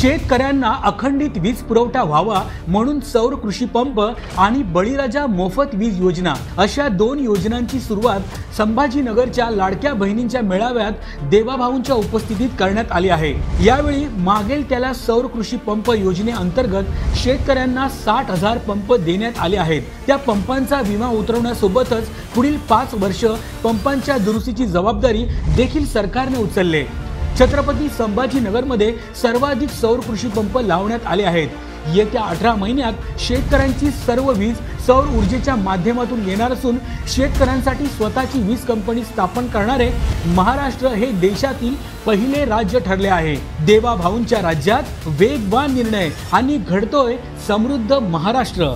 शेतकऱ्यांना अखंडित वीज पुरवठा व्हावा म्हणून सौर कृषी पंप आणि बळीराजा मोफत वीज योजना अशा दोन योजनांची सुरुवात संभाजीनगरच्या लाडक्या बहिणींच्या मेळाव्यात देवाभाऊंच्या उपस्थितीत करण्यात आली आहे। यावेळी मागेल त्याला सौर कृषी पंप योजनेअंतर्गत शेतकऱ्यांना 60,000 पंप देण्यात आले आहेत। त्या पंपांचा विमा उतरवण्यासोबतच पुढील 5 वर्ष पंपांच्या दुरुस्तीची जबाबदारी देखील सरकारने उचलली। छत्रपती संभाजीनगरमध्ये सर्वाधिक सौर कृषी पंप लावण्यात आले आहेत। येत्या 18 महिन्यात शेतकऱ्यांची सर्व वीज सौर ऊर्जेच्या माध्यमातून येणार असून शेतकऱ्यांसाठी स्वतःची वीज कंपनी स्थापन करणारे महाराष्ट्र हे देशातील पहिले राज्य ठरले आहे। देवाभाऊंच्या राज्यात वेगवान निर्णय आणि घडतोय समृद्ध महाराष्ट्र।